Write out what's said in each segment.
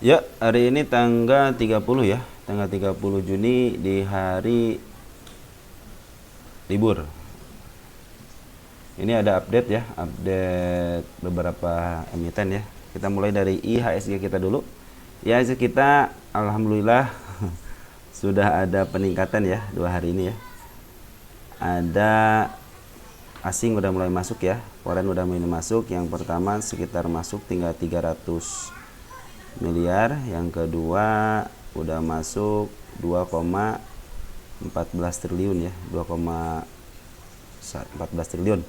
Ya, hari ini tanggal 30 ya. Tanggal 30 Juni di hari libur. Ini ada update ya, update beberapa emiten ya. Kita mulai dari IHSG kita dulu. IHSG kita alhamdulillah sudah ada peningkatan ya 2 hari ini ya. Ada asing udah mulai masuk ya, foreign udah mulai masuk. Yang pertama sekitar masuk tinggal 300 miliar, yang kedua udah masuk 2,14 triliun ya, 2,14 triliun.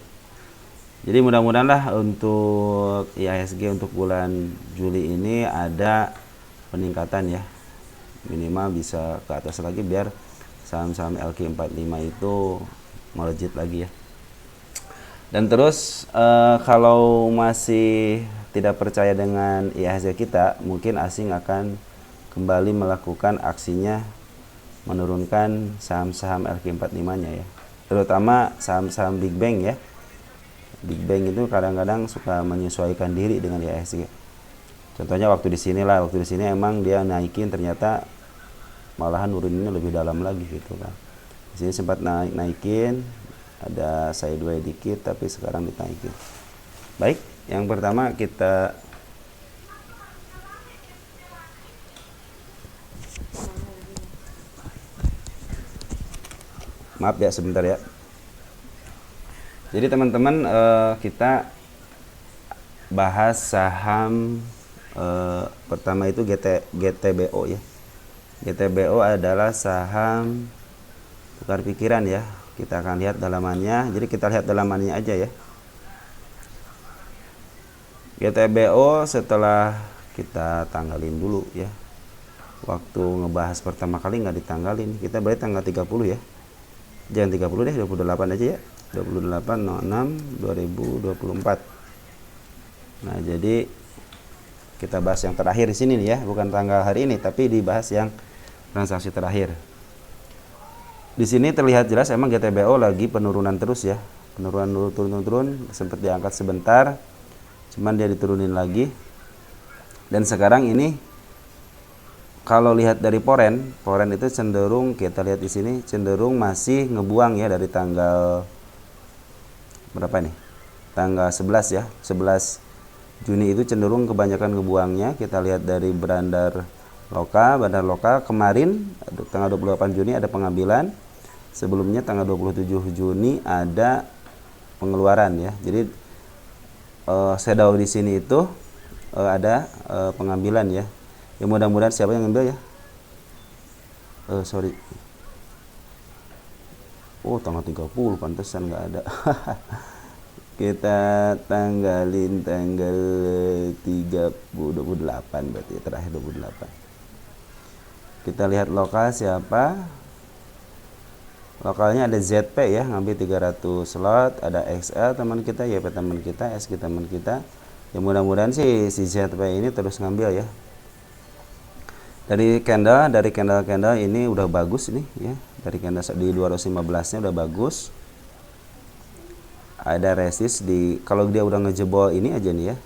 Jadi mudah-mudahan lah untuk IHSG untuk bulan Juli ini ada peningkatan ya, minimal bisa ke atas lagi biar saham-saham LQ45 itu melejit lagi ya. Dan terus kalau masih tidak percaya dengan IHSG kita, mungkin asing akan kembali melakukan aksinya menurunkan saham-saham LQ45-nya ya. Terutama saham-saham Big Bang ya. Big Bang itu kadang-kadang suka menyesuaikan diri dengan IHSG. Contohnya waktu di sini emang dia naikin, ternyata malahan nuruninnya lebih dalam lagi gitu kan. Di sini sempat naikin, ada sideways dikit tapi sekarang dinaikin. Baik, yang pertama kita maaf ya sebentar ya. Jadi teman-teman kita bahas saham pertama itu GTBO ya. GTBO adalah saham tukar pikiran ya. Kita akan lihat dalamannya. Jadi kita lihat dalamannya aja ya. GTBO setelah kita tanggalin dulu ya. Waktu ngebahas pertama kali nggak ditanggalin. Kita berarti tanggal 30 ya. Jangan 30 deh, 28 aja ya. 28/06/2024. Nah, jadi kita bahas yang terakhir di sini nih ya, bukan tanggal hari ini, tapi dibahas yang transaksi terakhir. Di sini terlihat jelas emang GTBO lagi penurunan terus ya. Penurunan turun, sempat diangkat sebentar, cuman dia diturunin lagi. Dan sekarang ini kalau lihat dari Poren itu cenderung, kita lihat di sini cenderung masih ngebuang ya dari tanggal berapa nih? Tanggal 11 ya. 11 Juni itu cenderung kebanyakan ngebuangnya. Kita lihat dari bandar lokal kemarin tanggal 28 Juni ada pengambilan. Sebelumnya tanggal 27 Juni ada pengeluaran ya. Jadi shadow di sini itu ada pengambilan ya. Ya mudah-mudahan siapa yang ngambil ya? Sorry. Oh, tanggal 30 pantesan nggak ada. Kita tanggalin tanggal 28 berarti terakhir 28. Kita lihat lokal siapa? Lokalnya ada ZP ya, ngambil 300 slot, ada XL teman kita, YP teman kita, SG teman kita. Ya mudah-mudahan sih si ZP ini terus ngambil ya. Dari candle ini udah bagus nih ya. Dari candle di 215-nya udah bagus. Ada resist di, kalau dia udah ngejebol ini aja nih ya.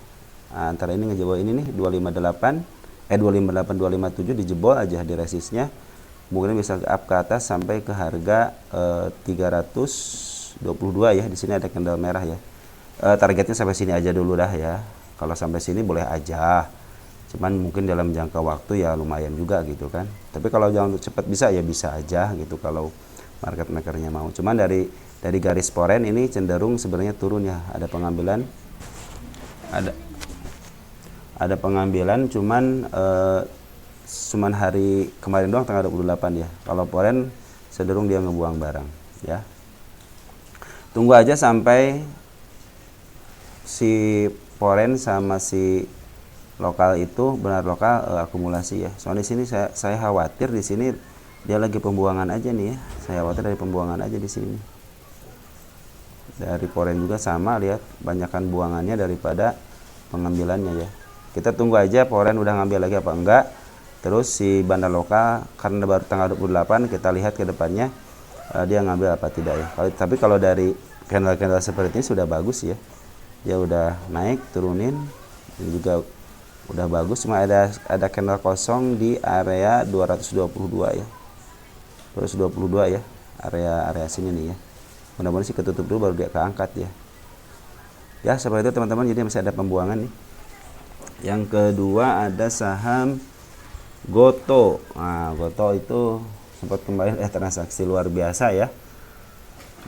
Antara ini ngejebol ini nih 258 257 dijebol aja di resistnya. Mungkin bisa up ke atas sampai ke harga 322 ya. Di sini ada candle merah ya. Targetnya sampai sini aja dulu dah ya. Kalau sampai sini boleh aja. Cuman mungkin dalam jangka waktu ya lumayan juga gitu kan. Tapi kalau jangan cepat bisa ya bisa aja gitu kalau market makernya mau. Cuman dari garis Poren ini cenderung sebenarnya turun ya. Ada pengambilan. Ada pengambilan cuman hari kemarin doang tanggal 28 ya. Kalau Poren cenderung dia ngebuang barang ya. Tunggu aja sampai si Poren sama si lokal itu benar lokal akumulasi ya. Soalnya di sini saya khawatir di sini dia lagi pembuangan aja nih ya. Saya khawatir dari pembuangan aja di sini. Dari Poren juga sama, lihat banyakkan buangannya daripada pengambilannya ya. Kita tunggu aja Poren udah ngambil lagi apa enggak. Terus si bandar lokal karena baru tanggal 28 kita lihat ke depannya dia ngambil apa tidak ya. Tapi kalau dari candle-candle seperti ini sudah bagus ya. Dia udah naik, turunin, dan juga udah bagus, cuma ada candle kosong di area 222 ya, 222 ya, area sini nih ya. Mudah-mudahan sih ketutup dulu baru dia keangkat ya. Ya seperti itu teman-teman, jadi masih ada pembuangan nih. Yang kedua ada saham Goto. Nah, Goto itu sempat kembali transaksi luar biasa ya,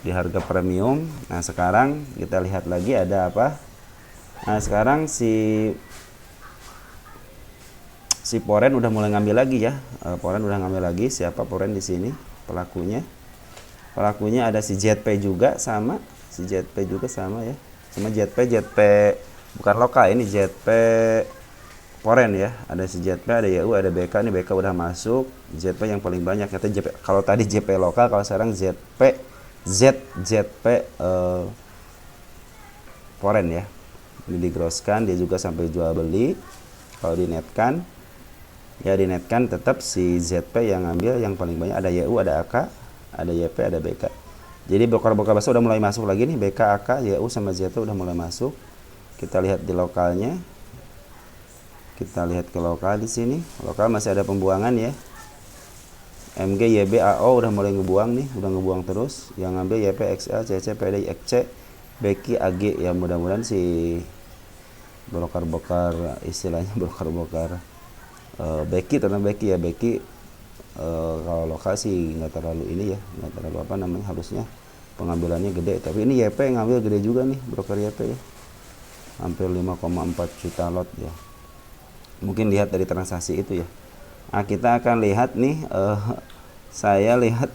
di harga premium. Nah sekarang kita lihat lagi ada apa. Nah sekarang si Poren udah mulai ngambil lagi ya. Poren udah ngambil lagi. Siapa Poren di sini pelakunya? Pelakunya ada si JP juga sama, si JP juga sama ya. Cuma JP bukan lokal, ini JP Poren ya. Ada si JP, ada YU, ada BK. Ini BK udah masuk. JP yang paling banyak kata JP. Kalau tadi JP lokal, kalau sekarang JP Poren ya. Ini digroskan, dia juga sampai jual beli. Kalau dinetkan ya, dinetkan tetap si ZP yang ngambil yang paling banyak. Ada YU, ada AK, ada YP, ada BK. Jadi broker-broker besar udah mulai masuk lagi nih. BK, AK, YU sama ZP udah mulai masuk. Kita lihat di lokalnya. Kita lihat ke lokal di sini. Lokal masih ada pembuangan ya. MG, YB, AO udah mulai ngebuang nih, udah ngebuang terus. Yang ngambil YP, XL, CC, PD, XC, BK, AG. Ya mudah-mudahan si broker-broker istilahnya broker-broker Beki, terutama Beki ya, Beki kalau lokal sih nggak terlalu ini ya, nggak terlalu apa namanya, harusnya pengambilannya gede. Tapi ini YP yang ngambil gede juga nih, broker YP ya, hampir 5,4 juta lot ya. Mungkin lihat dari transaksi itu ya. Nah kita akan lihat nih, saya lihat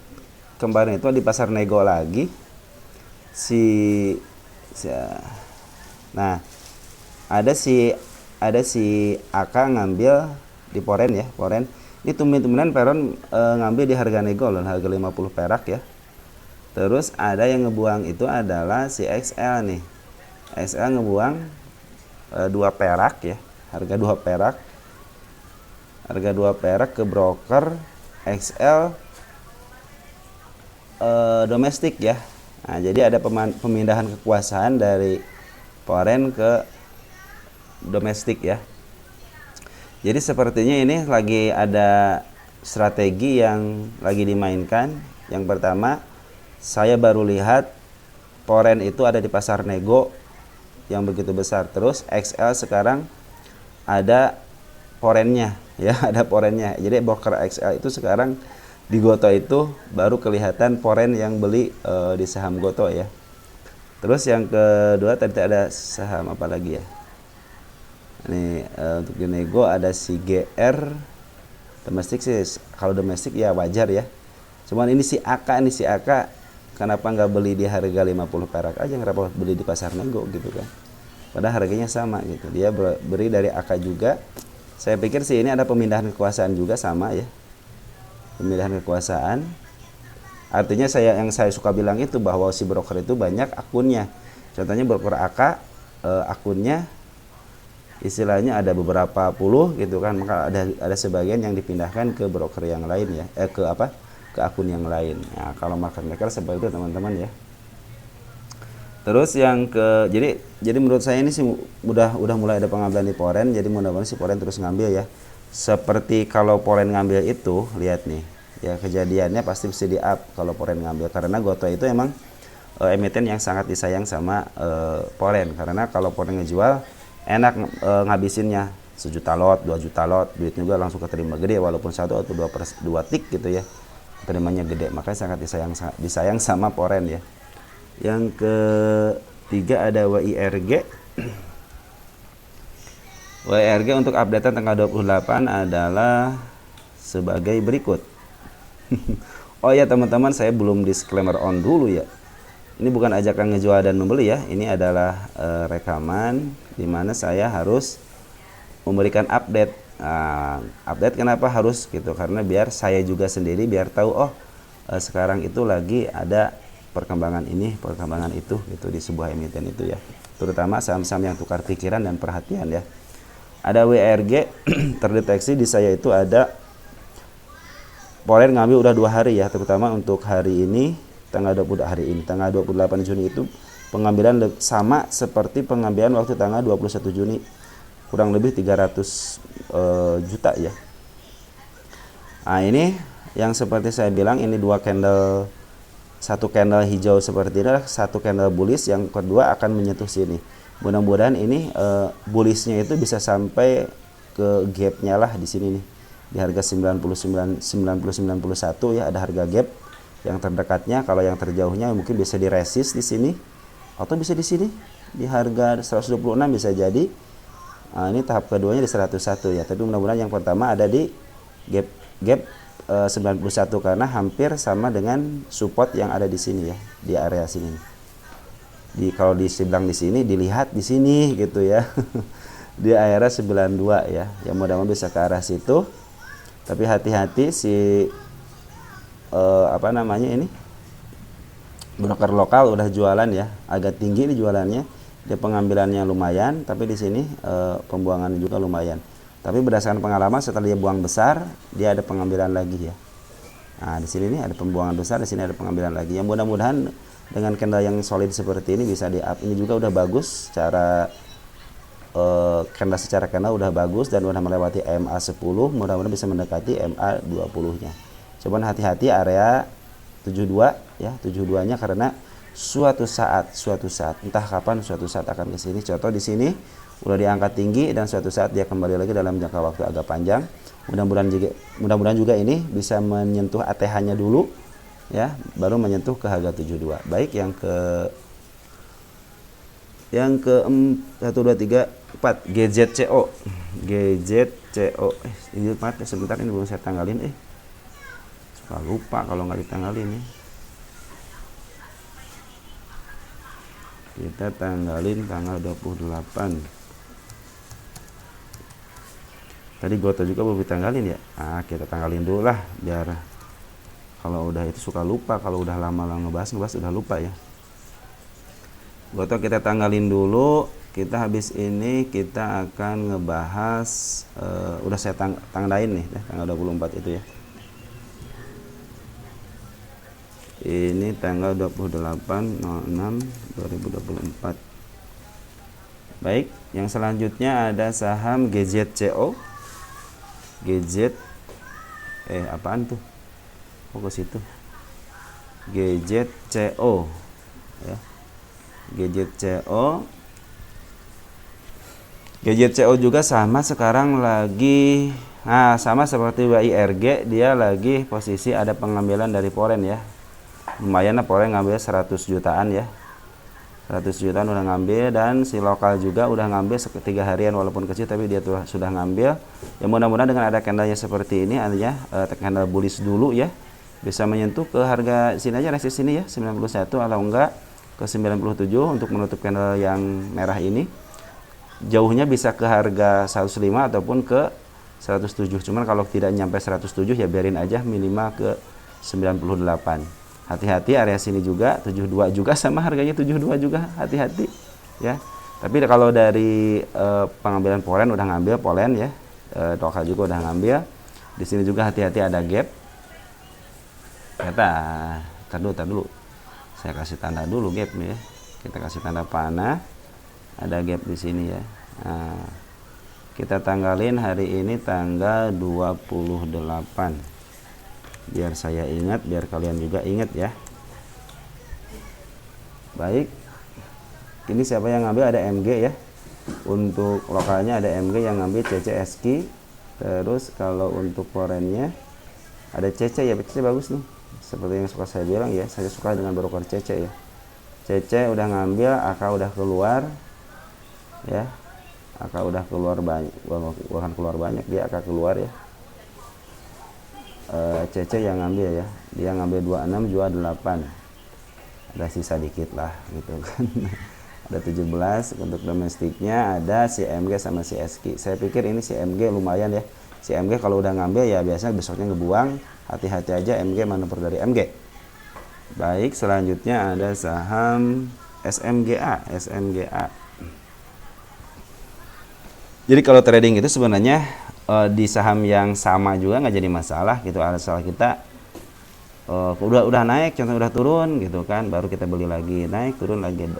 kemarin itu di pasar nego lagi nah ada si AK ngambil di Poren ya, Poren. Ini tumben-tumbenan Peron ngambil di harga nego loh, harga 50 perak ya. Terus ada yang ngebuang itu adalah si XL nih. XL ngebuang 2 perak ya, harga 2 perak. Harga 2 perak ke broker XL domestik ya. Nah, jadi ada pemindahan kekuasaan dari Poren ke domestik ya. Jadi sepertinya ini lagi ada strategi yang lagi dimainkan. Yang pertama, saya baru lihat Poren itu ada di pasar nego yang begitu besar. Terus XL sekarang ada Porennya ya, ada Porennya. Jadi broker XL itu sekarang di Goto itu baru kelihatan Poren yang beli di saham Goto ya. Terus yang kedua tadi ada saham apa lagi ya? Ini untuk di nego ada si GR domestik sih. Kalau domestik ya wajar ya. Cuman ini si AK kenapa nggak beli di harga 50 perak aja, kenapa beli di pasar nego gitu kan? Padahal harganya sama gitu. Dia beri dari AK juga. Saya pikir sih ini ada pemindahan kekuasaan juga sama ya. Pemindahan kekuasaan. Artinya yang saya suka bilang itu bahwa si broker itu banyak akunnya. Contohnya broker AK akunnya istilahnya ada beberapa puluh gitu kan, maka ada sebagian yang dipindahkan ke broker yang lain ya, ke akun yang lain. Nah, kalau market maker seperti itu teman-teman ya. Terus jadi menurut saya ini sih udah mulai ada pengambilan di Poren, jadi mudah-mudahan si Poren terus ngambil ya. Seperti kalau Poren ngambil itu, lihat nih ya, kejadiannya pasti bisa di up kalau Poren ngambil, karena Goto itu emang emiten yang sangat disayang sama Poren, karena kalau Poren ngejual enak ngabisinnya 1 juta lot, 2 juta lot, duitnya juga langsung keterima gede, walaupun 1 atau 2 tik gitu ya, terimanya gede, makanya sangat disayang sama Poren ya. Yang ketiga ada WIRG. WIRG untuk updatean tanggal 28 adalah sebagai berikut. Oh ya teman-teman, saya belum disclaimer on dulu ya. Ini bukan ajakan ngejual dan membeli ya. Ini adalah rekaman di mana saya harus memberikan update. Update kenapa harus gitu? Karena biar saya juga sendiri biar tahu sekarang itu lagi ada perkembangan ini, perkembangan itu gitu di sebuah emiten itu ya. Terutama saham-saham yang tukar pikiran dan perhatian ya. Ada WRG terdeteksi di saya itu ada Poren ngambil udah 2 hari ya, terutama untuk hari ini tanggal 28 Juni itu pengambilan sama seperti pengambilan waktu tanggal 21 Juni. kurang lebih 300 juta ya. Nah ini yang seperti saya bilang, ini dua candle, satu candle hijau seperti ini, satu candle bullish, yang kedua akan menyentuh sini. Mudah-mudahan ini bullishnya itu bisa sampai ke gapnya lah di sini nih, di harga 99 91 ya, ada harga gap yang terdekatnya. Kalau yang terjauhnya mungkin bisa di resist di sini, atau bisa di sini di harga 126 bisa jadi. Nah, ini tahap keduanya di 101 ya, tapi mudah-mudahan yang pertama ada di gap 91 karena hampir sama dengan support yang ada di sini ya, di area sini. Kalau dibilang di sini, dilihat di sini gitu ya. Di area 92 ya. Ya mudah-mudahan bisa ke arah situ. Tapi hati-hati si apa namanya ini, broker lokal udah jualan ya, agak tinggi di jualannya. Dia pengambilannya lumayan, tapi di sini pembuangan juga lumayan. Tapi berdasarkan pengalaman, setelah dia buang besar, dia ada pengambilan lagi ya. Nah, di sini nih ada pembuangan besar, di sini ada pengambilan lagi. Yang mudah-mudahan dengan candle yang solid seperti ini bisa di up. Ini juga udah bagus secara candle, secara candle udah bagus dan udah melewati MA 10, mudah-mudahan bisa mendekati MA 20-nya. Cuman hati-hati area 72 ya, 72-nya, karena suatu saat entah kapan suatu saat akan ke sini. Contoh di sini udah diangkat tinggi dan suatu saat dia kembali lagi dalam jangka waktu agak panjang. Mudah-mudahan juga ini bisa menyentuh ATH-nya dulu ya, baru menyentuh ke harga 72. Baik, yang ke 1 2 3 4 GZCO. Ini sebentar, ini belum saya tanggalin, suka lupa kalau nggak ditanggalin nih. Kita tanggalin tanggal 28. Tadi Goto juga belum ditanggalin ya. Kita tanggalin dulu lah, biar kalau udah itu suka lupa, kalau udah lama ngebahas udah lupa ya. Goto kita tanggalin dulu. Kita habis ini kita akan ngebahas udah saya tangdain nih tanggal 24 itu ya. Ini tanggal 28/06/2024. Baik, yang selanjutnya ada saham GZCO. Apaan tuh? Ke situ. GZCO ya. GZCO juga sama sekarang lagi, sama seperti WIRG, dia lagi posisi ada pengambilan dari foreign ya. Lumayan lah, foreign ngambil 100 jutaan ya. 100 jutaan udah ngambil, dan si lokal juga udah ngambil 3 harian, walaupun kecil tapi dia tuh sudah ngambil. Ya mudah-mudahan dengan ada candlenya seperti ini, artinya candle bullish dulu ya, bisa menyentuh ke harga sini aja, resist sini ya 91, atau enggak ke 97 untuk menutup candle yang merah ini. Jauhnya bisa ke harga 105 ataupun ke 107. Cuman kalau tidak nyampe 107 ya biarin aja, minimal ke 98. Hati-hati area sini juga 72 juga, sama harganya 72 juga, hati-hati ya. Tapi kalau dari pengambilan polen udah ngambil polen ya, lokal juga udah ngambil. Di sini juga hati-hati ada gap. Tar dulu. Saya kasih tanda dulu gapnya ya. Kita kasih tanda panah. Ada gap di sini ya. Nah, kita tanggalin hari ini tanggal 28. Biar saya ingat, biar kalian juga ingat ya. Baik. Ini siapa yang ngambil? Ada MG ya. Untuk lokalnya ada MG yang ngambil CCSK. Terus kalau untuk foreignnya ada CC ya. CC bagus nih. Seperti yang suka saya bilang ya, saya suka dengan broker CC ya. CC udah ngambil, AK udah keluar ya. AK udah keluar banyak, bukan keluar banyak, dia AK keluar ya. CC yang ngambil ya, dia ngambil 26 jual 8, ada sisa dikit lah gitu kan. Ada 17 untuk domestiknya, ada si MG sama si SK. Saya pikir ini si MG lumayan ya. Si MG kalau udah ngambil ya biasanya besoknya ngebuang. Hati-hati aja MG, manuver dari MG. Baik, selanjutnya ada saham SMGA. Jadi kalau trading itu sebenarnya di saham yang sama juga nggak jadi masalah gitu, asal kita udah naik, contoh udah turun gitu kan, baru kita beli lagi, naik turun lagi,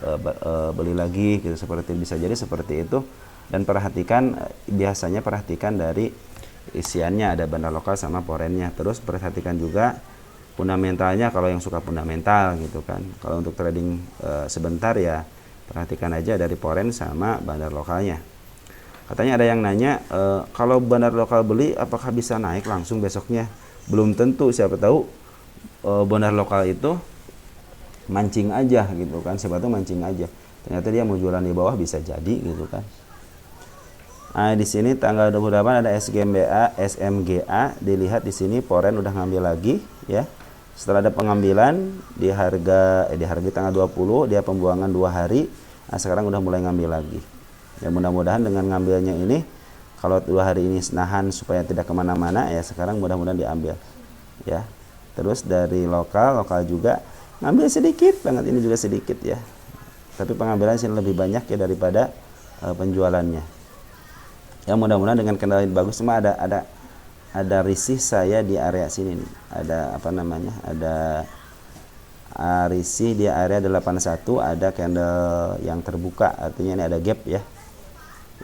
beli lagi gitu, seperti bisa jadi seperti itu. Dan perhatikan, biasanya perhatikan dari isiannya, ada bandar lokal sama porennya. Terus perhatikan juga fundamentalnya kalau yang suka fundamental gitu kan. Kalau untuk trading sebentar ya perhatikan aja dari poren sama bandar lokalnya. Katanya ada yang nanya, kalau bandar lokal beli apakah bisa naik langsung besoknya? Belum tentu, siapa tahu bandar lokal itu mancing aja gitu kan, siapa tahu mancing aja. Ternyata dia mau jualan di bawah, bisa jadi gitu kan. Nah, di sini tanggal 28 ada SMGA, dilihat di sini poren udah ngambil lagi ya. Setelah ada pengambilan di harga tanggal 20, dia pembuangan 2 hari. Nah, sekarang udah mulai ngambil lagi. Ya mudah-mudahan dengan ngambilnya ini, kalau 2 hari ini nahan supaya tidak kemana-mana ya, sekarang mudah-mudahan diambil ya. Terus dari lokal juga ngambil sedikit banget, ini juga sedikit ya, tapi pengambilan sini lebih banyak ya daripada penjualannya ya. Mudah-mudahan dengan kendala bagus. Cuma ada risih saya di area sini nih, ada risih di area 81, ada candle yang terbuka, artinya ini ada gap ya.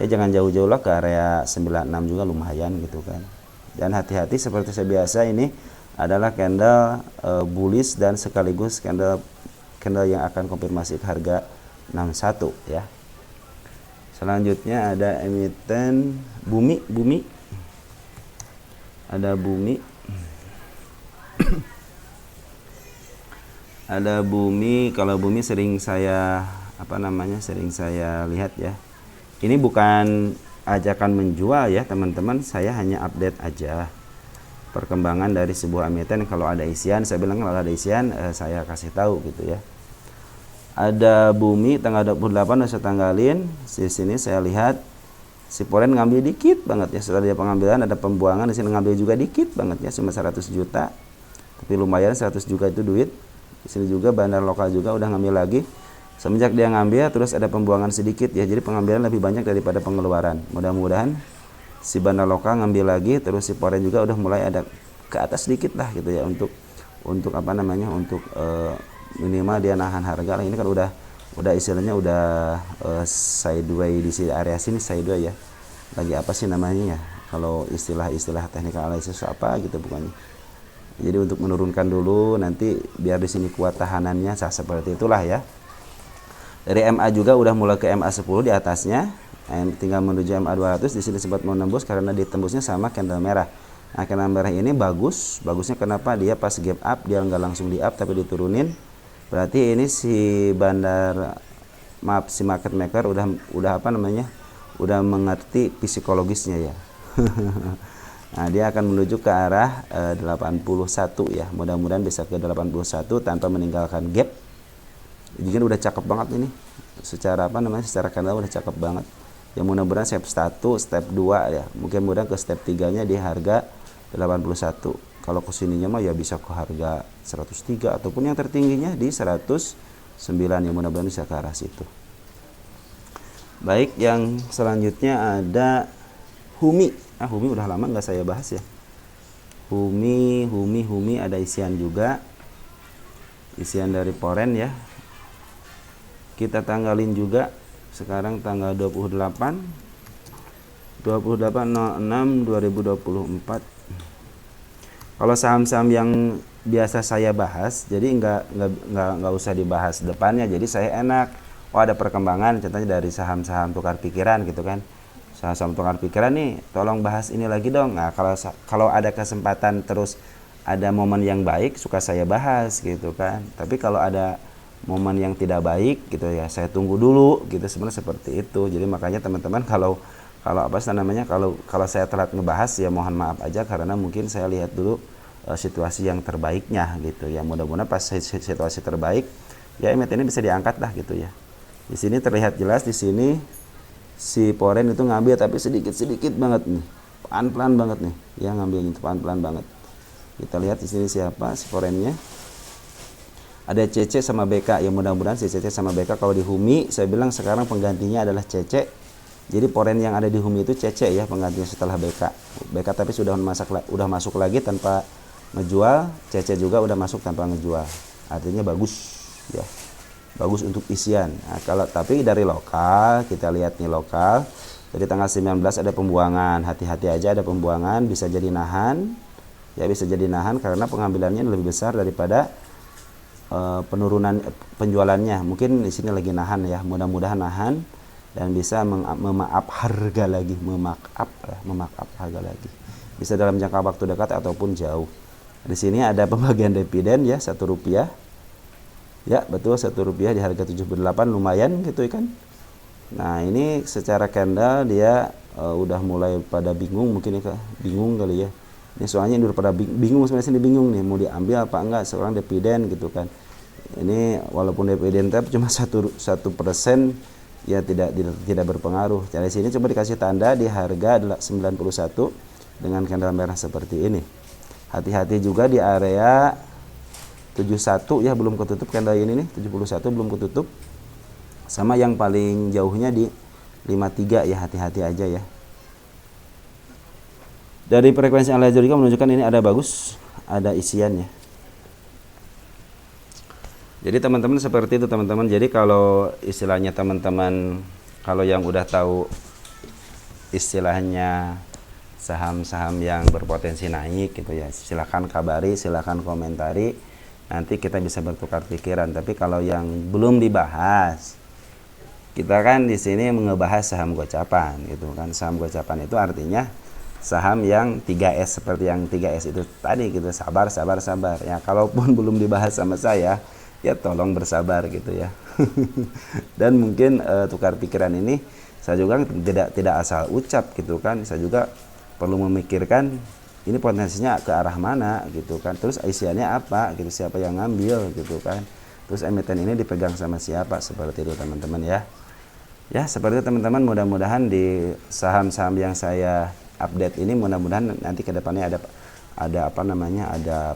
Ya jangan jauh-jauh lah, ke area 96 juga lumayan gitu kan. Dan hati-hati, seperti saya biasa, ini adalah candle bullish dan sekaligus candle yang akan konfirmasi ke harga 61 ya. Selanjutnya ada emiten bumi. Ada bumi. Ada bumi. Kalau bumi sering saya lihat ya. Ini bukan ajakan menjual ya teman-teman, saya hanya update aja perkembangan dari sebuah emiten. Kalau ada isian, saya bilang kalau ada isian saya kasih tahu gitu ya. Ada bumi tanggal 28 saya tanggalin. Di sini saya lihat si poren ngambil dikit banget ya. Setelah dia pengambilan ada pembuangan, di sini ngambil juga dikit banget ya, cuma 100 juta. Tapi lumayan, 100 juta itu duit. Di sini juga bandar lokal juga udah ngambil lagi. Semenjak dia ngambil terus ada pembuangan sedikit ya, jadi pengambilan lebih banyak daripada pengeluaran. Mudah-mudahan si bandar lokal ngambil lagi, terus si poren juga udah mulai ada ke atas sedikit lah gitu ya, untuk minimal dia nahan harga lah. Ini kan udah istilahnya udah sideways di area sini, sideways ya. Lagi apa sih namanya ya? Kalau istilah technical analysis apa gitu bukannya. Jadi untuk menurunkan dulu, nanti biar di sini kuat tahanannya, seperti itulah ya. Dari MA juga udah mulai ke MA 10 di atasnya, tinggal menuju MA 200. Di sini sempat mau nembus karena ditembusnya sama candle merah. Nah, candle merah ini bagusnya kenapa? Dia pas gap up, dia nggak langsung di up tapi diturunin. Berarti ini si market maker udah mengerti psikologisnya ya. Nah, dia akan menuju ke arah 81 ya. Mudah-mudahan bisa ke 81 tanpa meninggalkan gap. Jadi kan udah cakep banget ini. Secara candle udah cakep banget. Ya mudah-mudahan step 1, step 2 ya. Mudah-mudahan ke step 3-nya di harga 81. Kalau kesininya mah ya bisa ke harga 103 ataupun yang tertingginya di 109 ya, mudah-mudahan bisa ke arah situ. Baik, yang selanjutnya ada Humi. Humi udah lama nggak saya bahas ya. Humi ada isian juga. Isian dari poren ya. Kita tanggalin juga sekarang tanggal 28/06/2024. Kalau saham-saham yang biasa saya bahas, jadi nggak usah dibahas depannya, jadi saya enak. Ada perkembangan, contohnya dari saham-saham tukar pikiran gitu kan. Saham-saham tukar pikiran nih, tolong bahas ini lagi dong. Nah, kalau ada kesempatan terus ada momen yang baik, suka saya bahas gitu kan. Tapi kalau ada momen yang tidak baik gitu ya, saya tunggu dulu gitu, sebenarnya seperti itu. Jadi makanya teman-teman kalau saya telat ngebahas ya mohon maaf aja, karena mungkin saya lihat dulu situasi yang terbaiknya gitu ya. Mudah-mudahan pas situasi terbaik ya emiten ini bisa diangkat lah gitu ya. Di sini terlihat jelas, di sini si poren itu ngambil tapi sedikit banget nih, pelan-pelan banget nih ya, ngambilnya itu pelan-pelan banget. Kita lihat di sini siapa si porennya. Ada CC sama BK ya, mudah-mudahan si CC sama BK. Kalau di Humi saya bilang sekarang penggantinya adalah CC. Jadi poren yang ada di Humi itu CC ya penggantinya setelah BK. BK tapi udah masuk lagi tanpa ngejual, CC juga udah masuk tanpa ngejual. Artinya bagus ya. Bagus untuk isian. Nah, tapi dari lokal kita lihat nih, lokal Dari tanggal 19 ada pembuangan, hati-hati aja ada pembuangan, bisa jadi nahan. Ya bisa jadi nahan karena pengambilannya lebih besar daripada penurunan penjualannya. Mungkin di sini lagi nahan ya, mudah-mudahan nahan dan bisa memaaf harga lagi, memaaf harga lagi. Bisa dalam jangka waktu dekat ataupun jauh. Di sini ada pembagian dividen ya, Rp1. Ya, betul Rp1 di harga 78 lumayan gitu kan. Nah, ini secara candle dia udah mulai pada bingung mungkin ya, bingung kali ya. Ini soalnya udah pada bingung, sebenarnya bingung nih mau diambil apa enggak seorang dividen gitu kan. Ini walaupun dividen tapi cuma 1% ya tidak berpengaruh. Dari sini coba dikasih tanda di harga 91 dengan candle merah seperti ini. Hati-hati juga di area 71 ya, belum ketutup candle ini nih, 71 belum ketutup. Sama yang paling jauhnya di 53 ya, hati-hati aja ya. Dari frekuensi al juga menunjukkan ini ada bagus, ada isiannya. Jadi teman-teman seperti itu teman-teman. Jadi kalau istilahnya teman-teman, kalau yang udah tahu istilahnya saham-saham yang berpotensi naik gitu ya, silakan kabari, silakan komentari. Nanti kita bisa bertukar pikiran. Tapi kalau yang belum dibahas, kita kan di sini ngebahas saham gocapan gitu kan. Saham gocapan itu artinya saham yang 3S seperti yang 3S itu tadi gitu, sabar. Ya, kalaupun belum dibahas sama saya, ya tolong bersabar gitu ya. Dan mungkin tukar pikiran ini saya juga tidak asal ucap gitu kan. Saya juga perlu memikirkan ini potensinya ke arah mana gitu kan. Terus isiannya apa gitu, siapa yang ngambil gitu kan. Terus emiten ini dipegang sama siapa, seperti itu teman-teman ya. Ya, seperti itu teman-teman, mudah-mudahan di saham-saham yang saya update ini mudah-mudahan nanti ke depannya ada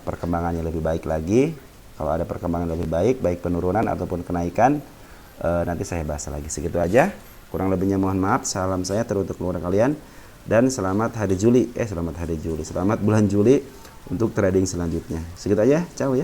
perkembangannya lebih baik lagi. Kalau ada perkembangan lebih baik, baik penurunan ataupun kenaikan, nanti saya bahas lagi. Segitu aja. Kurang lebihnya mohon maaf. Salam saya teruntuk keluarga kalian dan selamat bulan Juli untuk trading selanjutnya. Segitu aja. Ciao ya.